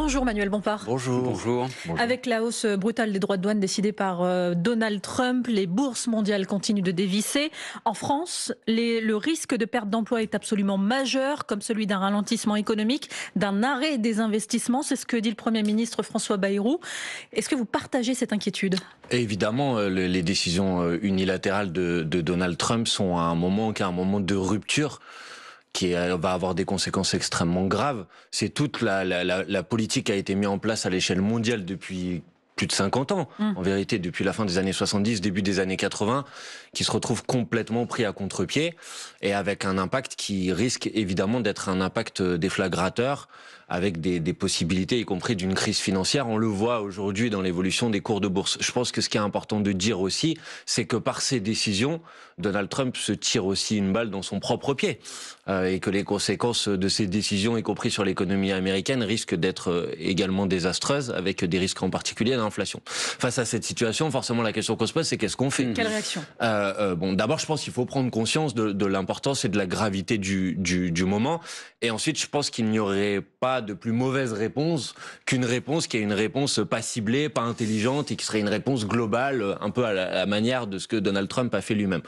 Bonjour Manuel Bompard. Bonjour. Bonjour. Avec la hausse brutale des droits de douane décidée par Donald Trump, les bourses mondiales continuent de dévisser. En France, le risque de perte d'emploi est absolument majeur, comme celui d'un ralentissement économique, d'un arrêt des investissements. C'est ce que dit le Premier ministre François Bayrou. Est-ce que vous partagez cette inquiétude ? Évidemment, les décisions unilatérales de Donald Trump sont à un moment de rupture qui va avoir des conséquences extrêmement graves. C'est toute la politique qui a été mise en place à l'échelle mondiale depuis plus de 50 ans, en vérité, depuis la fin des années 70, début des années 80, qui se retrouve complètement pris à contre-pied et avec un impact qui risque évidemment d'être un impact déflagrateur avec des possibilités, y compris d'une crise financière. On le voit aujourd'hui dans l'évolution des cours de bourse. Je pense que ce qui est important de dire aussi, c'est que par ces décisions, Donald Trump se tire aussi une balle dans son propre pied et que les conséquences de ces décisions, y compris sur l'économie américaine, risquent d'être également désastreuses, avec des risques en particulier d'inflation. Face à cette situation, forcément, la question qu'on se pose, c'est qu'est-ce qu'on fait ? Quelle réaction ? D'abord, je pense qu'il faut prendre conscience de l'importance et de la gravité du moment. Et ensuite, je pense qu'il n'y aurait pas de plus mauvaise réponse qu'une réponse qui est une réponse pas ciblée, pas intelligente et qui serait une réponse globale, un peu à la manière de ce que Donald Trump a fait lui-même.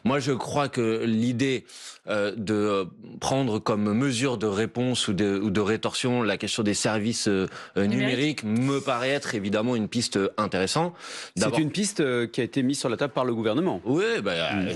Moi, je crois que l'idée de prendre comme mesure de réponse ou de rétorsion la question des services numériques me paraît être évidemment une piste intéressante. C'est une piste qui a été mise sur la table par le gouvernement. Oui,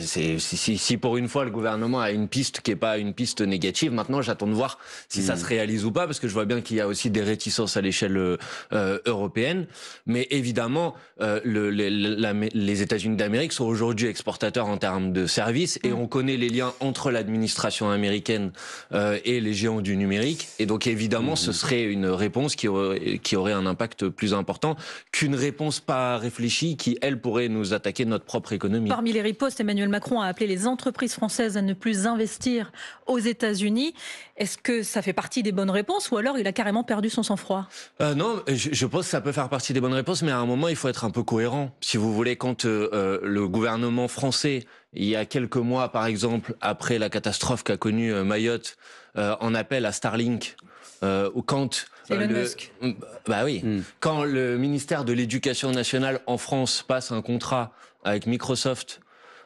si pour une fois le gouvernement a une piste qui n'est pas une piste négative, maintenant j'attends de voir si ça se réalise ou pas, parce que je vois bien qu'il y a aussi des réticences à l'échelle européenne. Mais évidemment, les États-Unis d'Amérique sont aujourd'hui exportateurs en termes de services et on connaît les liens entre l'administration américaine et les géants du numérique. Et donc évidemment, ce serait une réponse qui aurait un impact plus important qu'une réponse pas réfléchie qui, elle, pourrait nous attaquer notre propre économie. Parmi les ripostes, Emmanuel Macron a appelé les entreprises françaises à ne plus investir aux États-Unis. Est-ce que ça fait partie des bonnes réponses ou alors il a carrément perdu son sang-froid ? Non, je pense que ça peut faire partie des bonnes réponses, mais à un moment, il faut être un peu cohérent. Si vous voulez, quand le gouvernement français, il y a quelques mois, par exemple, après la catastrophe qu'a connue Mayotte, en appelle à Starlink, ou quand Elon Musk. Quand le ministère de l'Éducation nationale en France passe un contrat avec Microsoft,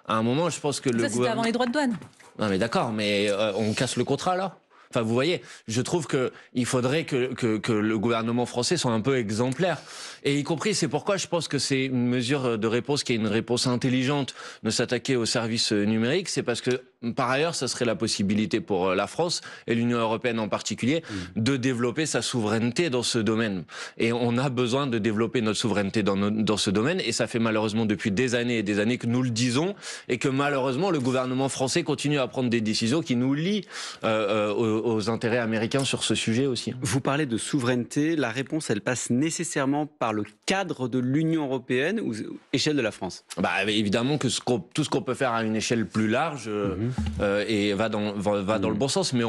à un moment, je pense que ça, c'était avant les droits de douane. Non mais d'accord, mais on casse le contrat là. Enfin, vous voyez, je trouve que il faudrait que le gouvernement français soit un peu exemplaire. Et y compris, c'est pourquoi je pense que c'est une mesure de réponse qui est une réponse intelligente de s'attaquer aux services numériques. C'est parce que, par ailleurs, ça serait la possibilité pour la France et l'Union européenne en particulier de développer sa souveraineté dans ce domaine. Et on a besoin de développer notre souveraineté dans ce domaine. Et ça fait malheureusement depuis des années et des années que nous le disons et que malheureusement le gouvernement français continue à prendre des décisions qui nous lient aux intérêts américains sur ce sujet aussi. Vous parlez de souveraineté. La réponse, elle passe nécessairement par le cadre de l'Union européenne ou échelle de la France ? Évidemment que tout ce qu'on peut faire à une échelle plus large et va dans le bon sens. Mais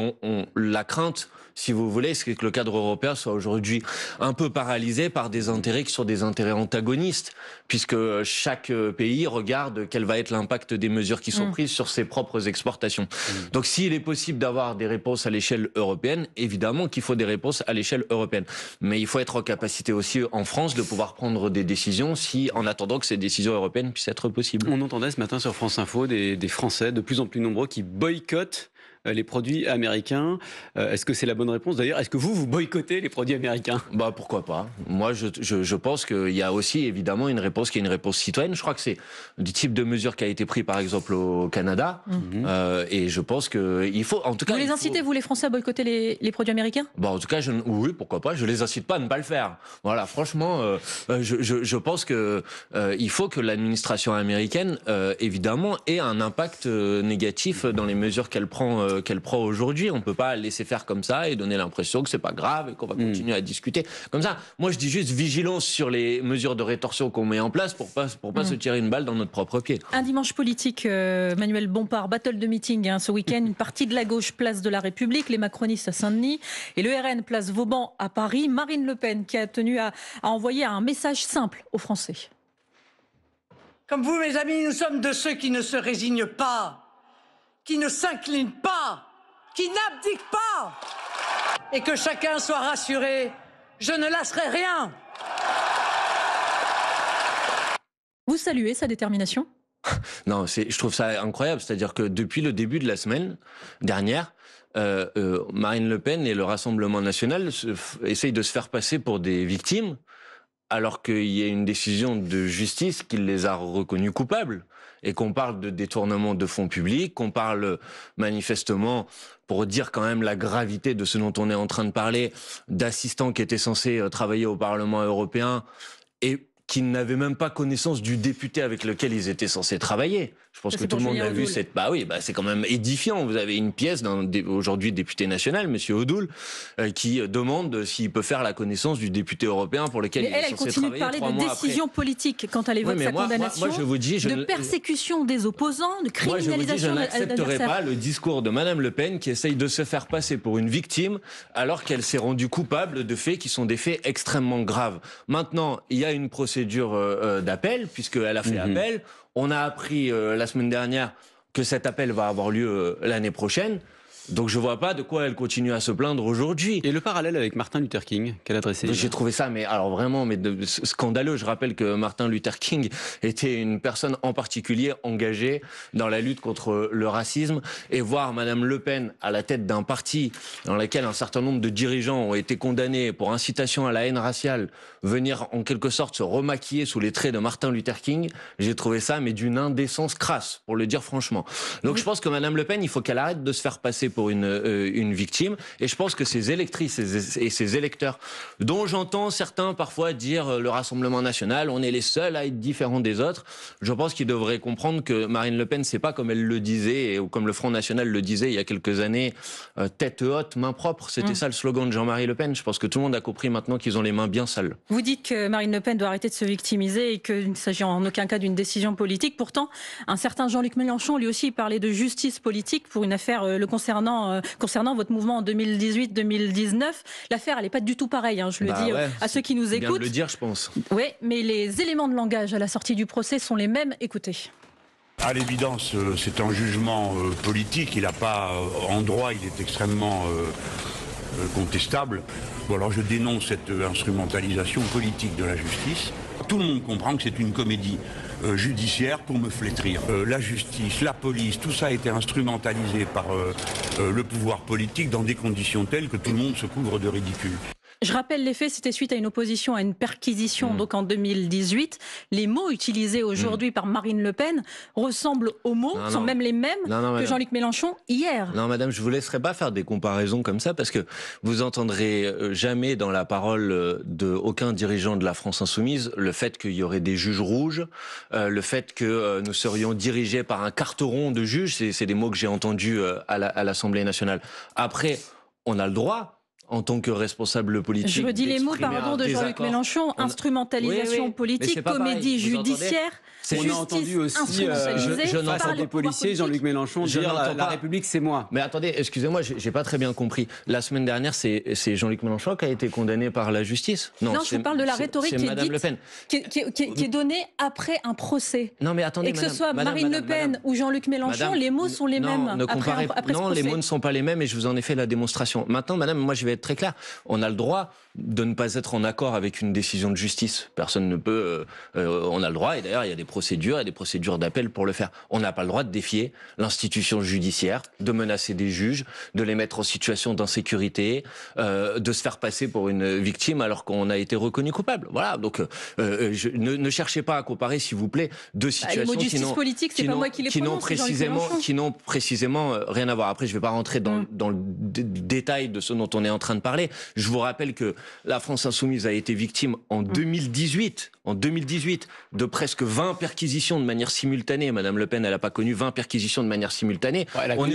la crainte, si vous voulez, c'est que le cadre européen soit aujourd'hui un peu paralysé par des intérêts qui sont des intérêts antagonistes, puisque chaque pays regarde quel va être l'impact des mesures qui sont prises sur ses propres exportations. Donc s'il est possible d'avoir des réponses à l'échelle européenne, évidemment qu'il faut des réponses à l'échelle européenne. Mais il faut être en capacité aussi en France de pouvoir prendre des décisions en attendant que ces décisions européennes puissent être possibles. On entendait ce matin sur France Info des Français de plus en plus nombreux qui boycottent les produits américains. Est-ce que c'est la bonne réponse ? D'ailleurs, est-ce que vous boycottez les produits américains ? Pourquoi pas. Moi, je pense qu'il y a aussi évidemment une réponse qui est une réponse citoyenne. Je crois que c'est du type de mesure qui a été pris par exemple au Canada. Et je pense qu'il faut, en tout cas... Vous les incitez, vous les Français, à boycotter les produits américains ? En tout cas, oui, pourquoi pas. Je les incite pas à ne pas le faire. Voilà, franchement, je pense que il faut que l'administration américaine, évidemment, ait un impact négatif dans les mesures qu'elle prend aujourd'hui. On peut pas laisser faire comme ça et donner l'impression que c'est pas grave et qu'on va continuer à discuter comme ça. Moi, je dis juste vigilance sur les mesures de rétorsion qu'on met en place pour pas se tirer une balle dans notre propre pied. Un dimanche politique, Manuel Bompard, battle de meeting ce week-end. Une partie de la gauche, place de la République, les macronistes à Saint-Denis et le RN, place Vauban à Paris. Marine Le Pen qui a tenu à envoyer un message simple aux Français. Comme vous, mes amis, nous sommes de ceux qui ne se résignent pas, qui ne s'inclinent pas, qui n'abdiquent pas. Et que chacun soit rassuré, Je ne lâcherai rien. Vous saluez sa détermination ? Non, je trouve ça incroyable. C'est-à-dire que depuis le début de la semaine dernière, Marine Le Pen et le Rassemblement national essayent de se faire passer pour des victimes, alors qu'il y a une décision de justice qui les a reconnus coupables. Et qu'on parle de détournement de fonds publics, qu'on parle manifestement, pour dire quand même la gravité de ce dont on est en train de parler, d'assistants qui étaient censés travailler au Parlement européen et qui n'avaient même pas connaissance du député avec lequel ils étaient censés travailler. Je pense que tout le monde a vu cette... c'est quand même édifiant. Vous avez une pièce d'un aujourd'hui député national, Monsieur Odoul, qui demande s'il peut faire la connaissance du député européen pour lequel il est censé travailler 3 mois après. Elle continue de parler de décision politique quand elle évoque sa condamnation, moi, je vous dis, de persécution des opposants, de criminalisation. Moi, je n'accepterai pas le discours de Madame Le Pen qui essaye de se faire passer pour une victime alors qu'elle s'est rendue coupable de faits qui sont des faits extrêmement graves. Maintenant, il y a une procédure d'appel puisqu'elle a fait appel. On a appris la semaine dernière que cet appel va avoir lieu l'année prochaine. Donc je vois pas de quoi elle continue à se plaindre aujourd'hui. Et le parallèle avec Martin Luther King qu'elle a dressé. J'ai trouvé ça, mais alors vraiment, scandaleux. Je rappelle que Martin Luther King était une personne en particulier engagée dans la lutte contre le racisme, et voir Madame Le Pen à la tête d'un parti dans lequel un certain nombre de dirigeants ont été condamnés pour incitation à la haine raciale, venir en quelque sorte se remaquiller sous les traits de Martin Luther King, j'ai trouvé ça mais d'une indécence crasse, pour le dire franchement. Donc je pense que Madame Le Pen, il faut qu'elle arrête de se faire passer pour une victime, et je pense que ces électrices et ces électeurs, dont j'entends certains parfois dire le Rassemblement national, on est les seuls à être différents des autres, je pense qu'ils devraient comprendre que Marine Le Pen, c'est pas comme elle le disait, ou comme le Front National le disait il y a quelques années, tête haute, main propre, c'était ça le slogan de Jean-Marie Le Pen. Je pense que tout le monde a compris maintenant qu'ils ont les mains bien sales. Vous dites que Marine Le Pen doit arrêter de se victimiser et qu'il ne s'agit en aucun cas d'une décision politique. Pourtant, un certain Jean-Luc Mélenchon, lui aussi, parlait de justice politique pour une affaire le concernant votre mouvement en 2018-2019. L'affaire, elle n'est pas du tout pareille, je le dis à ceux qui nous écoutent. Bien de le dire, je pense. Oui, mais les éléments de langage à la sortie du procès sont les mêmes. Écoutez. À l'évidence, c'est un jugement politique. Il n'a pas, en droit, il est extrêmement contestable. Bon, alors je dénonce cette instrumentalisation politique de la justice. Tout le monde comprend que c'est une comédie judiciaire pour me flétrir. La justice, la police, tout ça a été instrumentalisé par le pouvoir politique dans des conditions telles que tout le monde se couvre de ridicule. Je rappelle les faits, c'était suite à une opposition à une perquisition donc en 2018. Les mots utilisés aujourd'hui par Marine Le Pen ressemblent aux mots, sont même les mêmes que Jean-Luc Mélenchon hier. Non madame, je vous laisserai pas faire des comparaisons comme ça, parce que vous entendrez jamais dans la parole de aucun dirigeant de la France insoumise le fait qu'il y aurait des juges rouges, le fait que nous serions dirigés par un carteron de juges, c'est des mots que j'ai entendus à l'Assemblée nationale. Après, on a le droit, en tant que responsable politique. Je redis les mots, pardon, de Jean-Luc Mélenchon, instrumentalisation politique, comédie judiciaire. On a entendu aussi face à des policiers, Jean-Luc Mélenchon dire la République c'est moi. Mais attendez, excusez-moi, j'ai pas très bien compris. La semaine dernière, c'est Jean-Luc Mélenchon qui a été condamné par la justice. Non, je vous parle de la rhétorique qui est donnée après un procès. Non mais attendez, et que ce soit Marine Le Pen ou Jean-Luc Mélenchon, les mots sont les mêmes. Après non, les mots ne sont pas les mêmes, et je vous en ai fait la démonstration. Maintenant, madame, moi je vais être très clair. On a le droit de ne pas être en accord avec une décision de justice. Personne ne peut... on a le droit, et d'ailleurs il y a des procédures d'appel pour le faire. On n'a pas le droit de défier l'institution judiciaire, de menacer des juges, de les mettre en situation d'insécurité, de se faire passer pour une victime alors qu'on a été reconnu coupable. Voilà, donc ne cherchez pas à comparer, s'il vous plaît, deux situations qui n'ont précisément rien à voir. Après, je ne vais pas rentrer dans le détail de ce dont on est en train de parler. Je vous rappelle que la France insoumise a été victime en 2018 de presque 20 perquisitions de manière simultanée. Madame Le Pen, elle n'a pas connu 20 perquisitions de manière simultanée. Ouais, on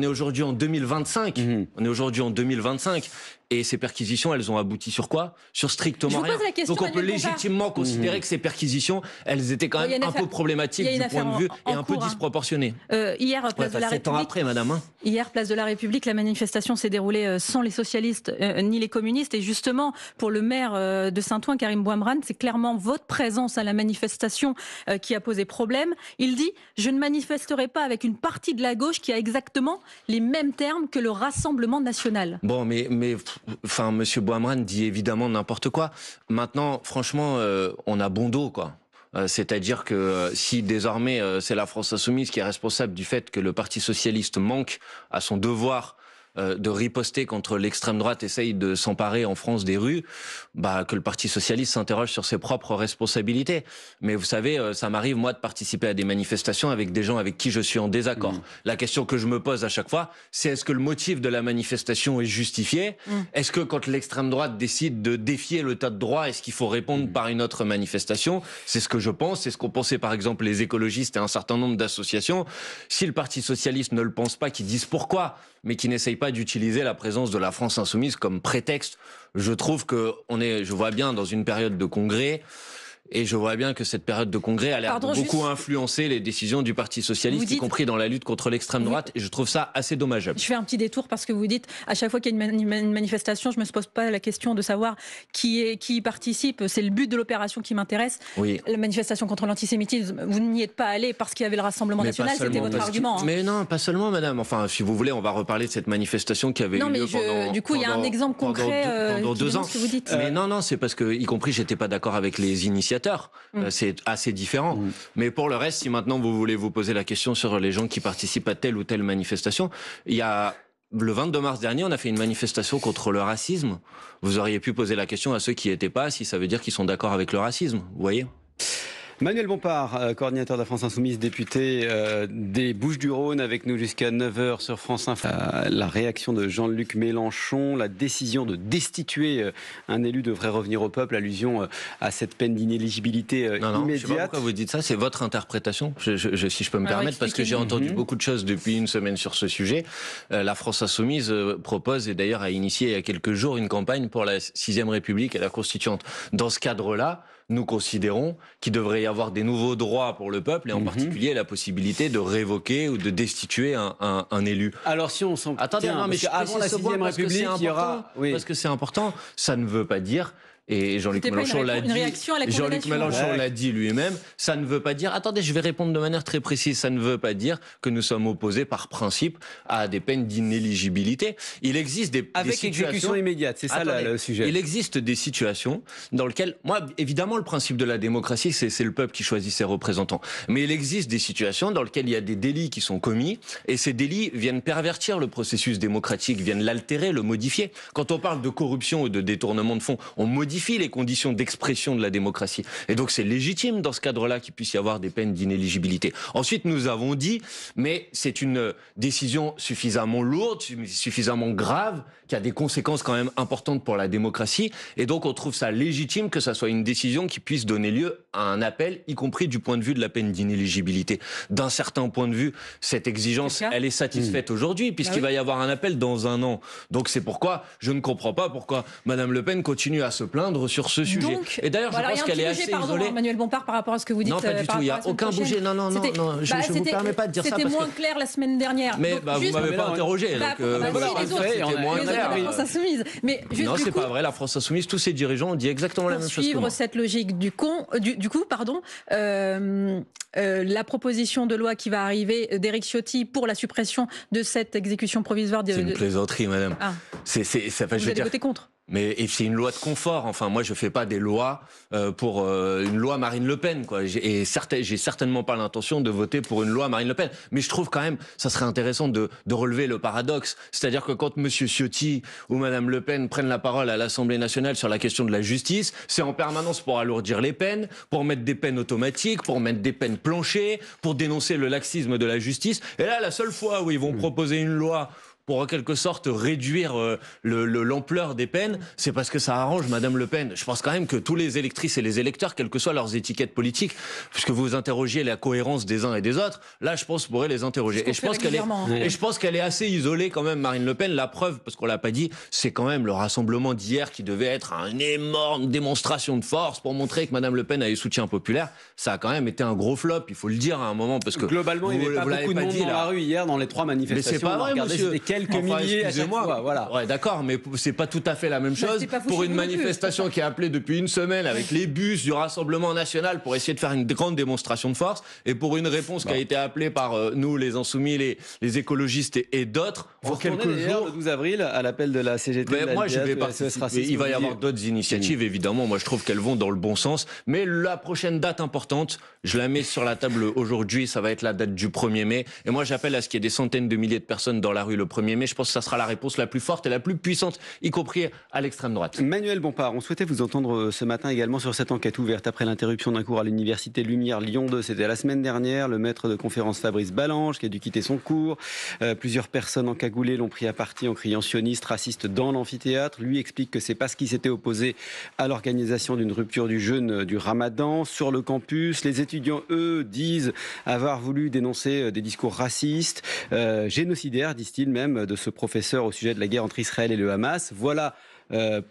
est aujourd'hui en 2025. On est aujourd'hui en 2025. Et ces perquisitions, elles ont abouti sur quoi? Sur strictement rien. Donc on peut légitimement considérer que ces perquisitions, elles étaient quand même un peu problématiques du point de vue et un peu disproportionnées. Hier, place de la République. 7 ans après, madame. Hier, place de la République, la manifestation s'est déroulée sans les socialistes ni les communistes. Et justement, pour le maire de Saint-Ouen, Karim Bouamrane, c'est clairement votre présence à la manifestation qui a posé problème. Il dit « Je ne manifesterai pas avec une partie de la gauche qui a exactement les mêmes termes que le Rassemblement national ». Bon, mais enfin, Monsieur Boimran dit évidemment n'importe quoi. Maintenant, franchement, on a bon dos, quoi. C'est-à-dire que si désormais c'est la France Insoumise qui est responsable du fait que le Parti Socialiste manque à son devoir de riposter contre l'extrême droite, essaye de s'emparer en France des rues, que le Parti Socialiste s'interroge sur ses propres responsabilités. Mais vous savez, ça m'arrive, moi, de participer à des manifestations avec des gens avec qui je suis en désaccord. La question que je me pose à chaque fois, c'est est-ce que le motif de la manifestation est justifié? Est-ce que quand l'extrême droite décide de défier l'état de droit, est-ce qu'il faut répondre par une autre manifestation? C'est ce que je pense, c'est ce qu'ont pensé par exemple les écologistes et un certain nombre d'associations. Si le Parti Socialiste ne le pense pas, qu'ils disent pourquoi, mais qui n'essayent pas d'utiliser la présence de la France Insoumise comme prétexte. Je trouve que je vois bien dans une période de congrès, et je vois bien que cette période de congrès a l'air de beaucoup influencer les décisions du Parti Socialiste, y compris dans la lutte contre l'extrême droite, et je trouve ça assez dommageable. Je fais un petit détour parce que vous dites, à chaque fois qu'il y a une manifestation, je ne me pose pas la question de savoir qui y participe, c'est le but de l'opération qui m'intéresse. Oui. La manifestation contre l'antisémitisme, vous n'y êtes pas allé parce qu'il y avait le Rassemblement national, c'était votre argument. Mais non, pas seulement, madame. Enfin, si vous voulez, on va reparler de cette manifestation qui avait eu lieu pendant... Du coup, il y a un exemple concret pendant 2 ans. Ce que vous dites. Mais non, c'est parce que, y compris, j'étais pas d'accord avec les initiateurs. C'est assez différent. Mais pour le reste, si maintenant vous voulez vous poser la question sur les gens qui participent à telle ou telle manifestation, il y a... Le 22 mars dernier, on a fait une manifestation contre le racisme. Vous auriez pu poser la question à ceux qui n'y étaient pas, si ça veut dire qu'ils sont d'accord avec le racisme. Vous voyez ? Manuel Bompard, coordinateur de la France Insoumise, député des Bouches-du-Rhône, avec nous jusqu'à 9h sur France Info. La réaction de Jean-Luc Mélenchon, la décision de destituer un élu devrait revenir au peuple, allusion à cette peine d'inéligibilité immédiate. Je ne sais pas pourquoi vous dites ça, c'est votre interprétation, si je peux me permettre, parce que j'ai entendu beaucoup de choses depuis une semaine sur ce sujet. La France Insoumise propose, et d'ailleurs a initié il y a quelques jours, une campagne pour la 6ème République et la Constituante. Dans ce cadre-là, nous considérons qu'il devrait y avoir des nouveaux droits pour le peuple, et en particulier la possibilité de révoquer ou de destituer un élu. Alors si on s'en... Attendez, non, mais avant la 6ème République, il y aura... Parce que c'est important, ça ne veut pas dire... Et Jean-Luc Mélenchon l'a dit. Jean-Luc Mélenchon l'a dit lui-même. Ça ne veut pas dire. Attendez, je vais répondre de manière très précise. Ça ne veut pas dire que nous sommes opposés par principe à des peines d'inéligibilité. Il existe des situations. Exécution immédiate, c'est ça le sujet. Il existe des situations dans lesquelles, moi, évidemment, le principe de la démocratie, c'est le peuple qui choisit ses représentants. Mais il existe des situations dans lesquelles il y a des délits qui sont commis, et ces délits viennent pervertir le processus démocratique, viennent l'altérer, le modifier. Quand on parle de corruption ou de détournement de fonds, on modifie les conditions d'expression de la démocratie. Et donc c'est légitime dans ce cadre-là qu'il puisse y avoir des peines d'inéligibilité. Ensuite, nous avons dit, mais c'est une décision suffisamment lourde, suffisamment grave, qui a des conséquences quand même importantes pour la démocratie. Et donc on trouve ça légitime que ça soit une décision qui puisse donner lieu à un appel, y compris du point de vue de la peine d'inéligibilité. D'un certain point de vue, cette exigence, elle est satisfaite aujourd'hui, puisqu'il va y avoir un appel dans 1 an. Donc c'est pourquoi je ne comprends pas pourquoi Madame Le Pen continue à se plaindre sur ce sujet. Donc, et d'ailleurs, je pense qu'elle est assez isolée. Manuel Bompard, par rapport à ce que vous dites. Non, pas du tout. Il n'y a aucun bouger. Non, je ne vous permets pas de dire ça. C'était moins clair la semaine dernière. Mais vous ne m'avez pas interrogé. C'était moins clair. La France Insoumise. Non, c'est pas vrai. La France Insoumise, tous ses dirigeants ont dit exactement la même chose. Pour suivre cette logique du coup, la proposition de loi qui va arriver d'Éric Ciotti pour la suppression de cette exécution provisoire. C'est une plaisanterie, madame. Vous allez voter contre. Mais c'est une loi de confort. Enfin, moi, je fais pas des lois pour une loi Marine Le Pen, quoi. J'ai certainement pas l'intention de voter pour une loi Marine Le Pen. Mais je trouve quand même, ça serait intéressant de relever le paradoxe. C'est-à-dire que quand Monsieur Ciotti ou Madame Le Pen prennent la parole à l'Assemblée nationale sur la question de la justice, c'est en permanence pour alourdir les peines, pour mettre des peines automatiques, pour mettre des peines planchées, pour dénoncer le laxisme de la justice. Et là, la seule fois où ils vont proposer une loi pour en quelque sorte réduire l'ampleur des peines, c'est parce que ça arrange Madame Le Pen. Je pense quand même que tous les électrices et les électeurs, quelles que soient leurs étiquettes politiques, puisque vous interrogiez la cohérence des uns et des autres, là je pense qu'on pourrait les interroger. Et je pense qu'elle est assez isolée quand même, Marine Le Pen. La preuve, parce qu'on l'a pas dit, c'est quand même le rassemblement d'hier qui devait être une énorme démonstration de force pour montrer que Madame Le Pen a eu soutien populaire. Ça a quand même été un gros flop, il faut le dire à un moment, parce que globalement il n'y avait pas beaucoup de monde dans la rue hier dans les 3 manifestations. Mais c'est pas vrai, monsieur. quelques milliers à chaque fois. Voilà. Ouais, d'accord, mais c'est pas tout à fait la même chose pour une manifestation qui est appelée depuis une semaine avec les bus du Rassemblement national pour essayer de faire une grande démonstration de force, et pour une réponse qui a été appelée par nous, les Insoumis, les écologistes et d'autres, pour quelques jours. Le 12 avril, à l'appel de la CGT. Moi, je vais participer. Il va y avoir d'autres initiatives, évidemment. Moi, je trouve qu'elles vont dans le bon sens. Mais la prochaine date importante, je la mets sur la table aujourd'hui, ça va être la date du 1er mai. Et moi, j'appelle à ce qu'il y ait des centaines de milliers de personnes dans la rue le 1er mai. Je pense que ça sera la réponse la plus forte et la plus puissante, y compris à l'extrême droite. Manuel Bompard, on souhaitait vous entendre ce matin également sur cette enquête ouverte après l'interruption d'un cours à l'université Lumière Lyon 2. C'était la semaine dernière. Le maître de conférence Fabrice Balanche qui a dû quitter son cours. Plusieurs personnes encagoulées l'ont pris à partie en criant sioniste, raciste dans l'amphithéâtre. Lui explique que c'est parce qu'il s'était opposé à l'organisation d'une rupture du jeûne du Ramadan sur le campus. Les étudiants, eux, disent avoir voulu dénoncer des discours racistes, génocidaires, disent-ils même, de ce professeur au sujet de la guerre entre Israël et le Hamas. Voilà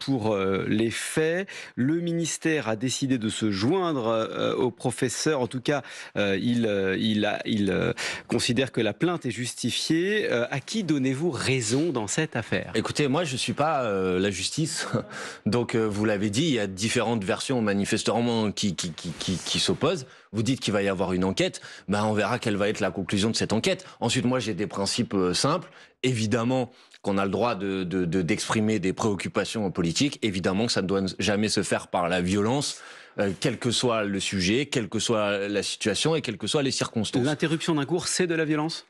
pour les faits. Le ministère a décidé de se joindre au professeur. En tout cas, il considère que la plainte est justifiée. À qui donnez-vous raison dans cette affaire ? Écoutez, moi, je suis pas la justice. Donc, vous l'avez dit, il y a différentes versions manifestement qui s'opposent. Vous dites qu'il va y avoir une enquête. On verra quelle va être la conclusion de cette enquête. Ensuite, moi, j'ai des principes simples. Évidemment qu'on a le droit d'exprimer des préoccupations politiques. Évidemment que ça ne doit jamais se faire par la violence, quel que soit le sujet, quelle que soit la situation et quelles que soient les circonstances. L'interruption d'un cours, c'est de la violence ?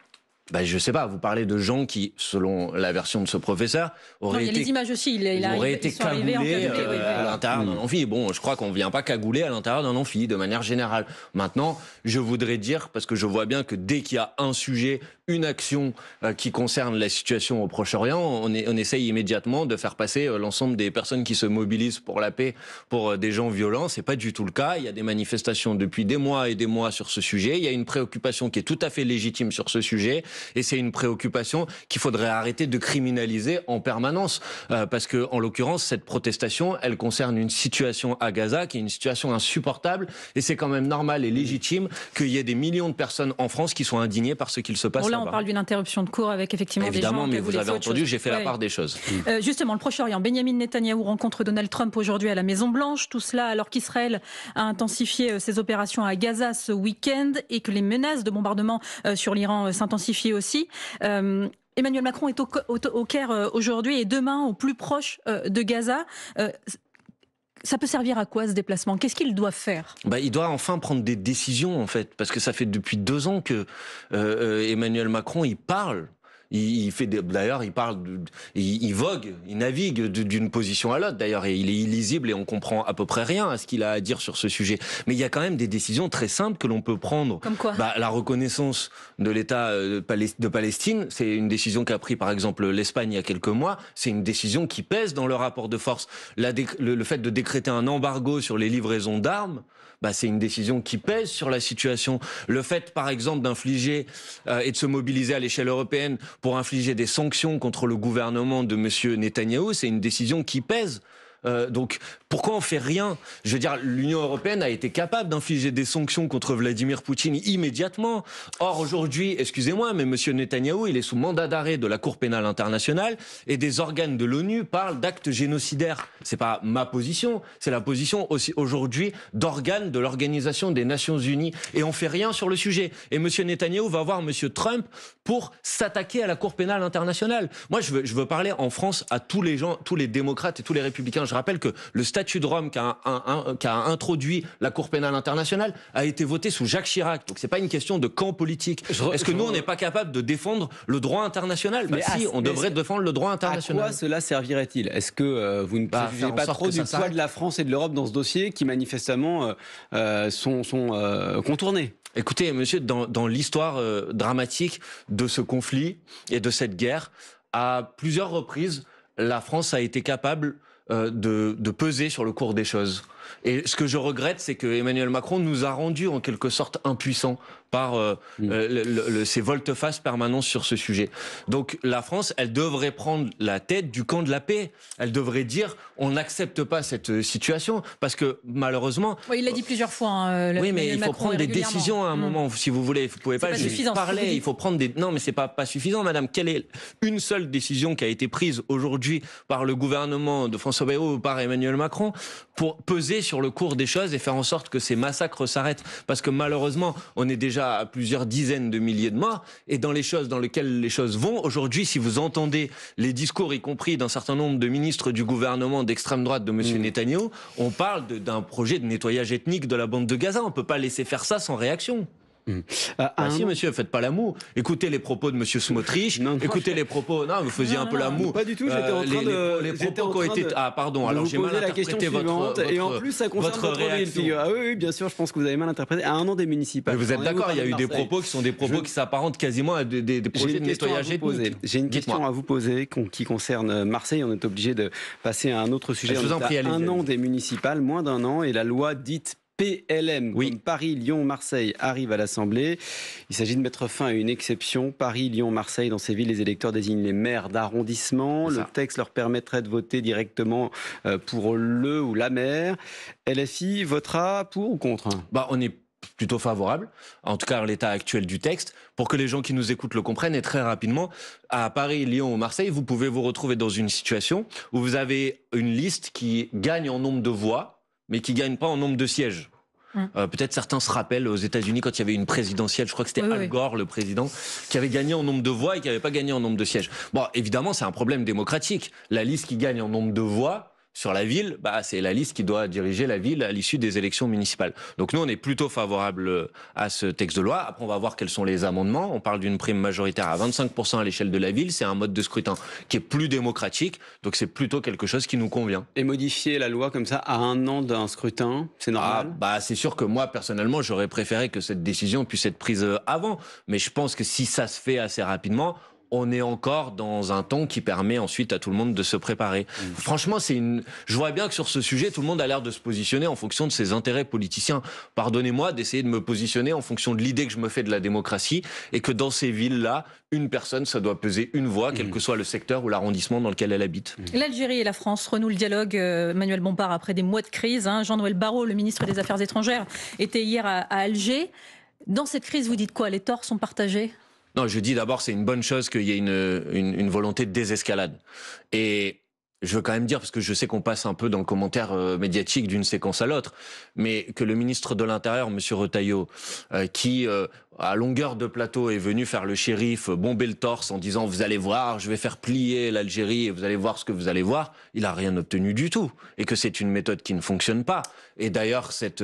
Je sais pas, vous parlez de gens qui, selon la version de ce professeur, auraient été... Il y a les images aussi, auraient été cagoulés à l'intérieur d'un amphi. Bon, je crois qu'on ne vient pas cagouler à l'intérieur d'un amphi, de manière générale. Maintenant, je voudrais dire, parce que je vois bien que dès qu'il y a un sujet, une action qui concerne la situation au Proche-Orient, on essaye immédiatement de faire passer l'ensemble des personnes qui se mobilisent pour la paix pour des gens violents. C'est pas du tout le cas. Il y a des manifestations depuis des mois et des mois sur ce sujet. Il y a une préoccupation qui est tout à fait légitime sur ce sujet. Et c'est une préoccupation qu'il faudrait arrêter de criminaliser en permanence. Parce que, en l'occurrence, cette protestation, elle concerne une situation à Gaza qui est une situation insupportable. Et c'est quand même normal et légitime qu'il y ait des millions de personnes en France qui soient indignées par ce qu'il se passe. Là, on parle d'une interruption de cours avec effectivement évidemment, des gens... mais vous avez entendu, j'ai fait la part des choses. Justement, le Proche-Orient, Benyamin Netanyahou rencontre Donald Trump aujourd'hui à la Maison-Blanche. Tout cela alors qu'Israël a intensifié ses opérations à Gaza ce week-end et que les menaces de bombardement sur l'Iran s'intensifient aussi. Emmanuel Macron est au Caire aujourd'hui et demain au plus proche de Gaza. Ça peut servir à quoi ce déplacement ? Qu'est-ce qu'il doit faire ? Il doit enfin prendre des décisions en fait, parce que ça fait depuis 2 ans que Emmanuel Macron il parle. D'ailleurs, il vogue, il navigue d'une position à l'autre. D'ailleurs, et il est illisible et on comprend à peu près rien à ce qu'il a à dire sur ce sujet. Mais il y a quand même des décisions très simples que l'on peut prendre. Comme quoi ? La reconnaissance de l'État de Palestine, c'est une décision qu'a pris par exemple l'Espagne il y a quelques mois. C'est une décision qui pèse dans le rapport de force. Le fait de décréter un embargo sur les livraisons d'armes, c'est une décision qui pèse sur la situation. Le fait, par exemple, d'infliger et de se mobiliser à l'échelle européenne pour infliger des sanctions contre le gouvernement de M. Netanyahou, c'est une décision qui pèse. Donc, pourquoi on fait rien ? Je veux dire, l'Union européenne a été capable d'infliger des sanctions contre Vladimir Poutine immédiatement. Or, aujourd'hui, excusez-moi, mais M. Netanyahou, il est sous mandat d'arrêt de la Cour pénale internationale et des organes de l'ONU parlent d'actes génocidaires. C'est pas ma position, c'est la position aussi aujourd'hui d'organes de l'Organisation des Nations Unies. Et on fait rien sur le sujet. Et M. Netanyahou va voir M. Trump pour s'attaquer à la Cour pénale internationale. Moi, je veux parler en France à tous les gens, tous les démocrates et tous les républicains. Je rappelle que le statut de Rome qu'a introduit la Cour pénale internationale a été voté sous Jacques Chirac. Donc c'est pas une question de camp politique. Est-ce que nous, on n'est pas capable de défendre le droit international ? Si, on devrait défendre le droit international. À quoi cela servirait-il ? Est-ce que vous ne jugez pas trop du poids de la France et de l'Europe dans ce dossier qui manifestement sont contournés ? Écoutez, monsieur, dans l'histoire dramatique de ce conflit et de cette guerre, à plusieurs reprises, la France a été capable de peser sur le cours des choses. Et ce que je regrette, c'est que Emmanuel Macron nous a rendus en quelque sorte impuissants par ces volte-face permanents sur ce sujet. Donc la France, elle devrait prendre la tête du camp de la paix. Elle devrait dire, on n'accepte pas cette situation, parce que malheureusement... Oui, il l'a dit plusieurs fois. Hein, oui, mais il faut prendre des décisions à un moment, si vous voulez. Vous pouvez pas juste parler, il faut prendre des... Non, mais c'est pas suffisant, madame. Quelle est une seule décision qui a été prise aujourd'hui par le gouvernement de François Bayrou ou par Emmanuel Macron pour peser sur le cours des choses et faire en sorte que ces massacres s'arrêtent? Parce que malheureusement, on est déjà à plusieurs dizaines de milliers de morts, et dans les choses dans lesquelles les choses vont, aujourd'hui, si vous entendez les discours, y compris d'un certain nombre de ministres du gouvernement d'extrême droite de M. Netanyahou, on parle d'un projet de nettoyage ethnique de la bande de Gaza. On ne peut pas laisser faire ça sans réaction. Si monsieur, faites pas la moue. Écoutez les propos de monsieur Smotrich, écoutez les propos. Non, vous faisiez un peu la moue. Pas du tout, j'étais en train de. Les propos qui ont été. Ah, pardon, alors j'ai mal interprété votre. Et en plus, ça concerne votre réaction. Ah oui, bien sûr, je pense que vous avez mal interprété. À un an des municipales. Mais vous êtes d'accord, il y a eu des propos qui sont des propos qui s'apparentent quasiment à des projets de nettoyage ethnique. J'ai une question à vous poser qui concerne Marseille. On est obligé de passer à un autre sujet. On est à un an des municipales, moins d'un an, et la loi dite PLM, comme Paris, Lyon, Marseille, arrive à l'Assemblée. Il s'agit de mettre fin à une exception. Paris, Lyon, Marseille, dans ces villes, les électeurs désignent les maires d'arrondissement. Le texte leur permettrait de voter directement pour le ou la maire. LFI votera pour ou contre? On est plutôt favorable, en tout cas à l'état actuel du texte, pour que les gens qui nous écoutent le comprennent. Et très rapidement, à Paris, Lyon ou Marseille, vous pouvez vous retrouver dans une situation où vous avez une liste qui gagne en nombre de voix, mais qui ne gagne pas en nombre de sièges. Peut-être certains se rappellent aux États-Unis quand il y avait une présidentielle, je crois que c'était Al Gore, le président, qui avait gagné en nombre de voix et qui n'avait pas gagné en nombre de sièges. Bon, évidemment, c'est un problème démocratique. La liste qui gagne en nombre de voix sur la ville, c'est la liste qui doit diriger la ville à l'issue des élections municipales. Donc nous, on est plutôt favorable à ce texte de loi. Après, on va voir quels sont les amendements. On parle d'une prime majoritaire à 25% à l'échelle de la ville. C'est un mode de scrutin qui est plus démocratique. Donc c'est plutôt quelque chose qui nous convient. Et modifier la loi comme ça à un an d'un scrutin, c'est normal? C'est sûr que moi, personnellement, j'aurais préféré que cette décision puisse être prise avant. Mais je pense que si ça se fait assez rapidement, on est encore dans un temps qui permet ensuite à tout le monde de se préparer. Franchement, je vois bien que sur ce sujet, tout le monde a l'air de se positionner en fonction de ses intérêts politiciens. Pardonnez-moi d'essayer de me positionner en fonction de l'idée que je me fais de la démocratie, et que dans ces villes-là, une personne, ça doit peser une voix, quel que soit le secteur ou l'arrondissement dans lequel elle habite. L'Algérie et la France renouent le dialogue. Manuel Bompard, après des mois de crise. Jean-Noël Barrot, le ministre des Affaires étrangères, était hier à Alger. Dans cette crise, vous dites quoi? Les torts sont partagés? Non, je dis d'abord, c'est une bonne chose qu'il y ait une volonté de désescalade. Et je veux quand même dire, parce que je sais qu'on passe un peu dans le commentaire médiatique d'une séquence à l'autre, mais que le ministre de l'Intérieur, M. Retailleau, qui, à longueur de plateau, est venu faire le shérif, bomber le torse en disant « vous allez voir, je vais faire plier l'Algérie et vous allez voir ce que vous allez voir », il n'a rien obtenu du tout. Et que c'est une méthode qui ne fonctionne pas. Et d'ailleurs, cette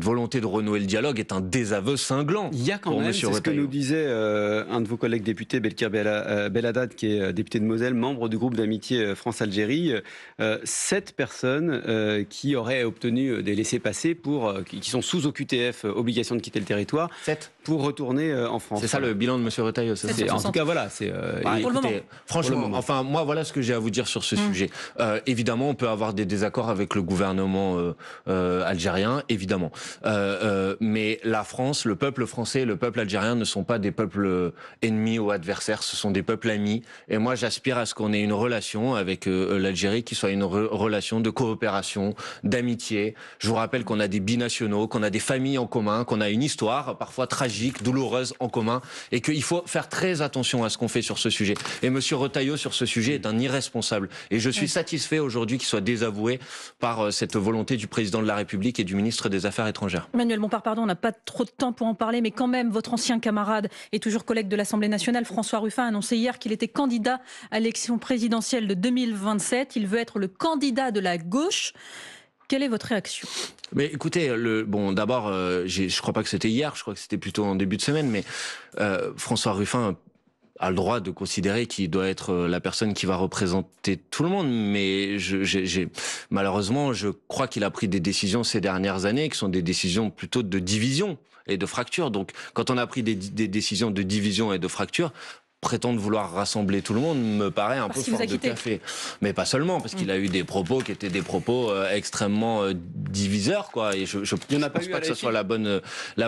volonté de renouer le dialogue est un désaveu cinglant. Il y a quand même, c'est ce que nous disait un de vos collègues députés, Belkir Belhaddad, qui est député de Moselle, membre du groupe d'amitié France-Algérie, 7 personnes qui auraient obtenu des laissez-passer qui sont sous OQTF, obligation de quitter le territoire, 7 pour retourner en France. C'est ça le bilan de M. Retailleau. En tout cas, voilà. Écoutez, franchement, enfin, moi, voilà ce que j'ai à vous dire sur ce sujet. Évidemment, on peut avoir des désaccords avec le gouvernement algérien, évidemment. Mais la France, le peuple français et le peuple algérien ne sont pas des peuples ennemis ou adversaires, ce sont des peuples amis. Et moi, j'aspire à ce qu'on ait une relation avec l'Algérie qui soit une relation de coopération, d'amitié. Je vous rappelle qu'on a des binationaux, qu'on a des familles en commun, qu'on a une histoire parfois tragique, douloureuse en commun, et qu'il faut faire très attention à ce qu'on fait sur ce sujet. Et M. Retailleau, sur ce sujet, est un irresponsable. Et je suis satisfait aujourd'hui qu'il soit désavoué par cette volonté du président de la République et du ministre des Affaires étrangères. Manuel Bompard, pardon, on n'a pas trop de temps pour en parler, mais quand même, votre ancien camarade et toujours collègue de l'Assemblée nationale, François Ruffin, a annoncé hier qu'il était candidat à l'élection présidentielle de 2027. Il veut être le candidat de la gauche. Quelle est votre réaction? Mais écoutez, d'abord, je crois pas que c'était hier, je crois que c'était plutôt en début de semaine, mais François Ruffin a le droit de considérer qu'il doit être la personne qui va représenter tout le monde, mais malheureusement, je crois qu'il a pris des décisions ces dernières années qui sont des décisions plutôt de division et de fracture. Donc, quand on a pris des décisions de division et de fracture, prétendre vouloir rassembler tout le monde me paraît un peu fort de café. Mais pas seulement, parce qu'il a eu des propos qui étaient des propos extrêmement diviseurs, quoi. Et je ne pense pas que ce soit la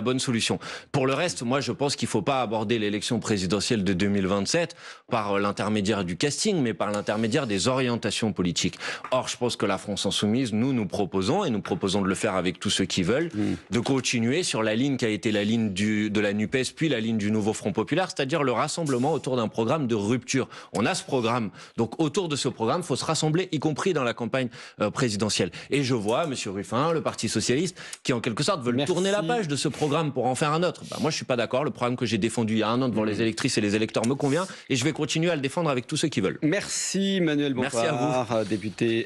bonne solution. Pour le reste, moi, je pense qu'il ne faut pas aborder l'élection présidentielle de 2027 par l'intermédiaire du casting, mais par l'intermédiaire des orientations politiques. Or, je pense que la France Insoumise, nous proposons, et nous proposons de le faire avec tous ceux qui veulent, de continuer sur la ligne qui a été la ligne de la NUPES, puis la ligne du Nouveau Front Populaire, c'est-à-dire le rassemblement autour d'un programme de rupture. On a ce programme, donc autour de ce programme, il faut se rassembler, y compris dans la campagne présidentielle. Et je vois M. Ruffin, le Parti Socialiste, qui en quelque sorte veulent tourner la page de ce programme pour en faire un autre. Moi, je suis pas d'accord. Le programme que j'ai défendu il y a un an devant les électrices et les électeurs me convient, et je vais continuer à le défendre avec tous ceux qui veulent. Merci Manuel Bompard, Merci à vous. Député